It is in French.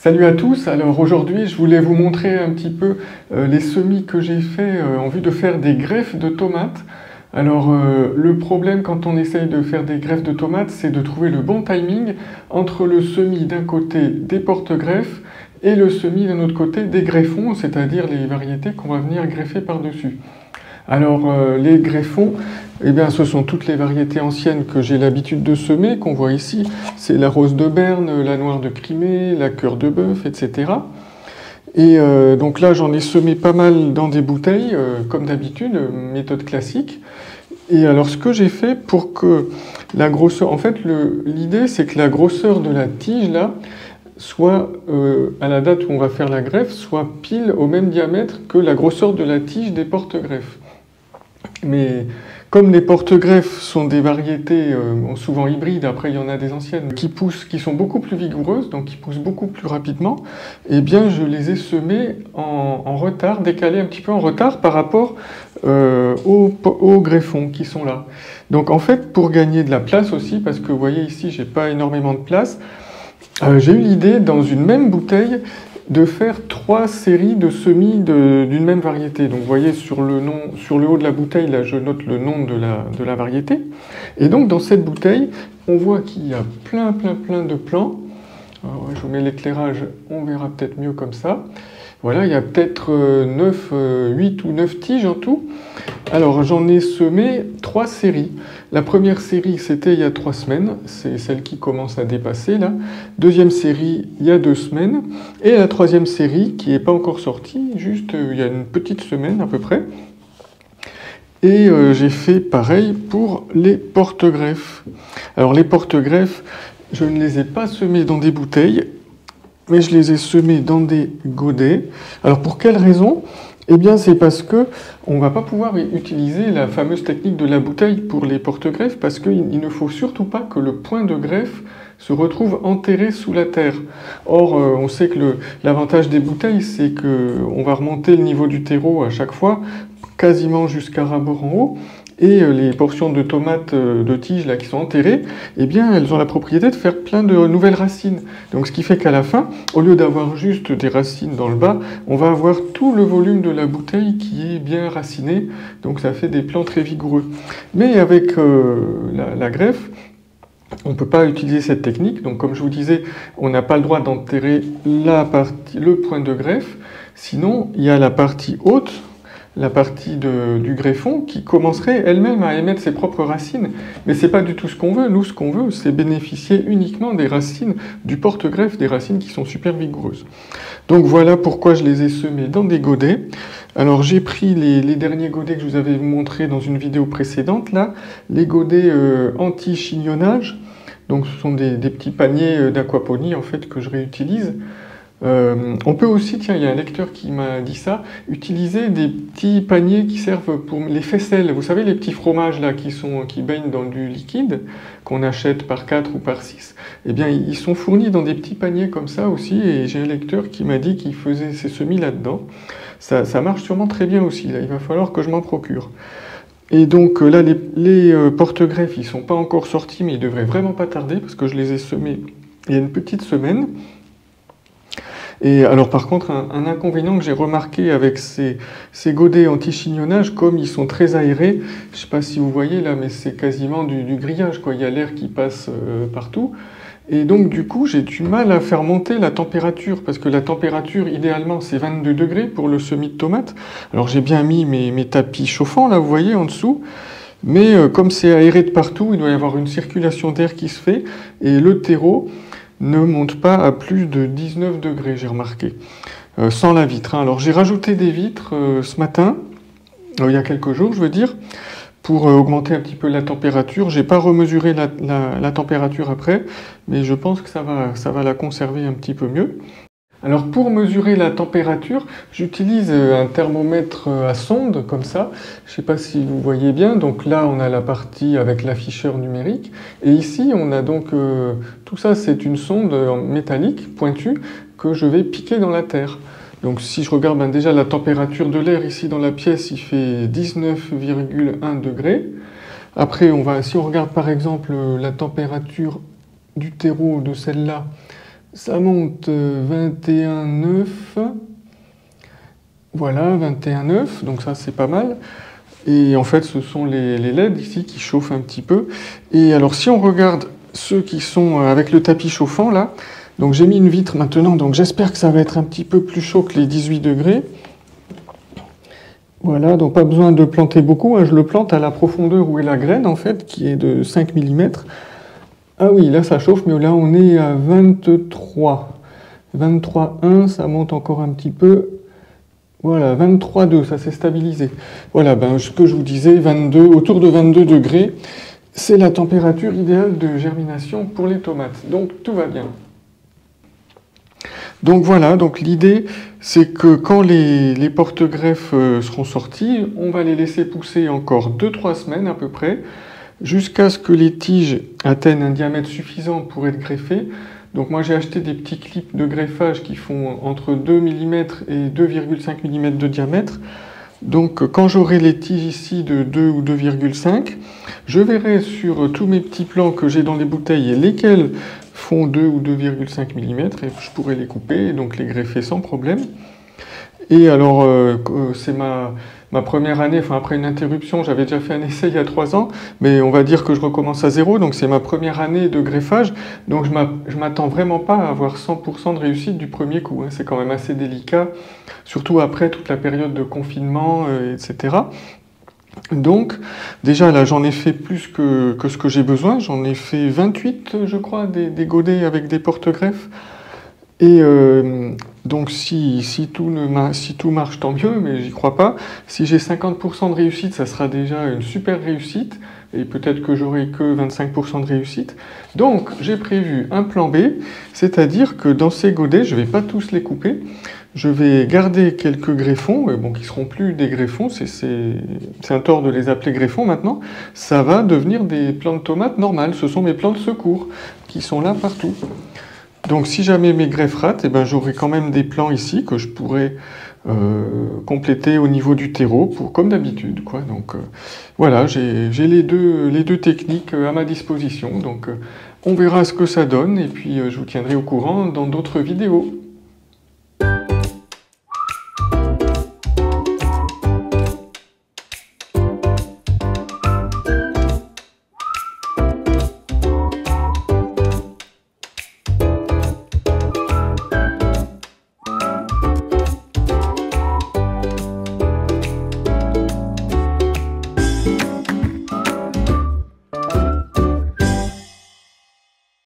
Salut à tous, alors aujourd'hui je voulais vous montrer un petit peu les semis que j'ai fait en vue de faire des greffes de tomates. Alors le problème quand on essaye de faire des greffes de tomates, c'est de trouver le bon timing entre le semis d'un côté des porte-greffes et le semis d'un autre côté des greffons, c'est-à-dire les variétés qu'on va venir greffer par-dessus. Alors les greffons, eh bien, ce sont toutes les variétés anciennes que j'ai l'habitude de semer, qu'on voit ici. C'est la rose de Berne, la noire de Crimée, la cœur de bœuf, etc. Et donc là, j'en ai semé pas mal dans des bouteilles, comme d'habitude, méthode classique. Et alors, ce que j'ai fait pour que la grosseur... En fait, l'idée, c'est que la grosseur de la tige, là, soit, à la date où on va faire la greffe, soit pile au même diamètre que la grosseur de la tige des porte-greffes. Mais comme les porte-greffes sont des variétés souvent hybrides, après il y en a des anciennes qui poussent, qui sont beaucoup plus vigoureuses, donc qui poussent beaucoup plus rapidement, eh bien je les ai semées en retard, décalées un petit peu en retard par rapport aux greffons qui sont là. Donc en fait, pour gagner de la place aussi, parce que vous voyez ici, j'ai pas énormément de place, j'ai eu l'idée dans une même bouteille de faire 3 séries de semis d'une même variété. Donc vous voyez sur le haut de la bouteille, là je note le nom de la variété. Et donc dans cette bouteille, on voit qu'il y a plein de plants. Alors, je vous mets l'éclairage, on verra peut-être mieux comme ça. Voilà, il y a peut-être 8 ou 9 tiges en tout. Alors j'en ai semé 3 séries. La première série, c'était il y a 3 semaines, c'est celle qui commence à dépasser là. Deuxième série, il y a 2 semaines. Et la troisième série, qui n'est pas encore sortie, juste il y a une petite semaine à peu près. Et j'ai fait pareil pour les porte-greffes. Alors les porte-greffes, je ne les ai pas semés dans des bouteilles, mais je les ai semés dans des godets. Alors pour quelle raison ? Eh bien, c'est parce que on ne va pas pouvoir utiliser la fameuse technique de la bouteille pour les porte-greffes, parce qu'il ne faut surtout pas que le point de greffe se retrouve enterré sous la terre. Or, on sait que l'avantage des bouteilles, c'est qu'on va remonter le niveau du terreau à chaque fois, quasiment jusqu'à ras-bord en haut, et les portions de tomates de tiges là, qui sont enterrées, eh bien, elles ont la propriété de faire plein de nouvelles racines. Donc, ce qui fait qu'à la fin, au lieu d'avoir juste des racines dans le bas, on va avoir tout le volume de la bouteille qui est bien raciné. Donc, ça fait des plants très vigoureux. Mais avec la greffe, on ne peut pas utiliser cette technique. Donc, comme je vous disais, on n'a pas le droit d'enterrer le point de greffe. Sinon, il y a la partie haute, la partie du greffon qui commencerait elle-même à émettre ses propres racines. Mais ce n'est pas du tout ce qu'on veut. Nous, ce qu'on veut, c'est bénéficier uniquement des racines du porte-greffe, des racines qui sont super vigoureuses. Donc voilà pourquoi je les ai semés dans des godets. Alors j'ai pris les derniers godets que je vous avais montrés dans une vidéo précédente, là, les godets anti-chignonnage. Donc ce sont des petits paniers d'aquaponie en fait que je réutilise. On peut aussi, tiens, il y a un lecteur qui m'a dit ça, utiliser des petits paniers qui servent pour les faisselles. Vous savez, les petits fromages là qui baignent dans du liquide, qu'on achète par 4 ou par 6, eh bien, ils sont fournis dans des petits paniers comme ça aussi, et j'ai un lecteur qui m'a dit qu'il faisait ses semis là-dedans. Ça marche sûrement très bien aussi, là. Il va falloir que je m'en procure. Et donc là, les porte-greffes, ils ne sont pas encore sortis, mais ils devraient vraiment pas tarder, parce que je les ai semés il y a une petite semaine. Et alors par contre, un inconvénient que j'ai remarqué avec ces godets anti-chignonnage, comme ils sont très aérés, je ne sais pas si vous voyez là, mais c'est quasiment du grillage, quoi. Il y a l'air qui passe partout. Et donc du coup, j'ai du mal à faire monter la température, parce que la température, idéalement, c'est 22 degrés pour le semis de tomates. Alors j'ai bien mis mes tapis chauffants, là, vous voyez, en dessous. Mais comme c'est aéré de partout, il doit y avoir une circulation d'air qui se fait, et le terreau ne monte pas à plus de 19 degrés, j'ai remarqué, sans la vitre. Alors j'ai rajouté des vitres ce matin, il y a quelques jours, je veux dire, pour augmenter un petit peu la température. J'ai pas remesuré la température après, mais je pense que ça va la conserver un petit peu mieux. Alors pour mesurer la température, j'utilise un thermomètre à sonde, comme ça. Je ne sais pas si vous voyez bien. Donc là, on a la partie avec l'afficheur numérique. Et ici, on a donc... tout ça, c'est une sonde métallique, pointue, que je vais piquer dans la terre. Donc si je regarde déjà la température de l'air ici dans la pièce, il fait 19,1 degrés. Après, si on regarde par exemple la température du terreau de celle-là, Ça monte 21,9. Voilà, 21,9, donc ça c'est pas mal. Et en fait, ce sont les LED ici qui chauffent un petit peu. Et alors, si on regarde ceux qui sont avec le tapis chauffant, là, donc j'ai mis une vitre maintenant, donc j'espère que ça va être un petit peu plus chaud que les 18 degrés. Voilà, donc pas besoin de planter beaucoup, hein, je le plante à la profondeur où est la graine, en fait, qui est de 5 mm. Ah oui, là ça chauffe, mais là on est à 23. 23,1, ça monte encore un petit peu. Voilà, 23,2, ça s'est stabilisé. Voilà, ben, ce que je vous disais, 22, autour de 22 degrés, c'est la température idéale de germination pour les tomates. Donc tout va bien. Donc voilà, donc l'idée, c'est que quand les porte-greffes seront sortis, on va les laisser pousser encore 2-3 semaines à peu près, jusqu'à ce que les tiges atteignent un diamètre suffisant pour être greffées. Donc moi j'ai acheté des petits clips de greffage qui font entre 2 mm et 2,5 mm de diamètre. Donc quand j'aurai les tiges ici de 2 ou 2,5, je verrai sur tous mes petits plants que j'ai dans les bouteilles lesquels font 2 ou 2,5 mm et je pourrai les couper et donc les greffer sans problème. Et alors c'est ma première année, enfin après une interruption, j'avais déjà fait un essai il y a 3 ans, mais on va dire que je recommence à zéro, donc c'est ma première année de greffage, donc je m'attends vraiment pas à avoir 100% de réussite du premier coup, hein. C'est quand même assez délicat, surtout après toute la période de confinement, etc. Donc déjà là j'en ai fait plus que ce que j'ai besoin, j'en ai fait 28 je crois, des godets avec des porte-greffes. Et donc si tout marche, tant mieux, mais j'y crois pas. Si j'ai 50% de réussite, ça sera déjà une super réussite, et peut-être que j'aurai que 25% de réussite. Donc j'ai prévu un plan B, c'est-à-dire que dans ces godets, je ne vais pas tous les couper, je vais garder quelques greffons, bon, qui seront plus des greffons, c'est un tort de les appeler greffons maintenant, ça va devenir des plants de tomates normales, ce sont mes plants de secours, qui sont là partout. Donc si jamais mes greffes ratent, ben, j'aurai quand même des plants ici que je pourrais compléter au niveau du terreau, comme d'habitude. Donc voilà, j'ai les deux techniques à ma disposition. Donc on verra ce que ça donne et puis je vous tiendrai au courant dans d'autres vidéos.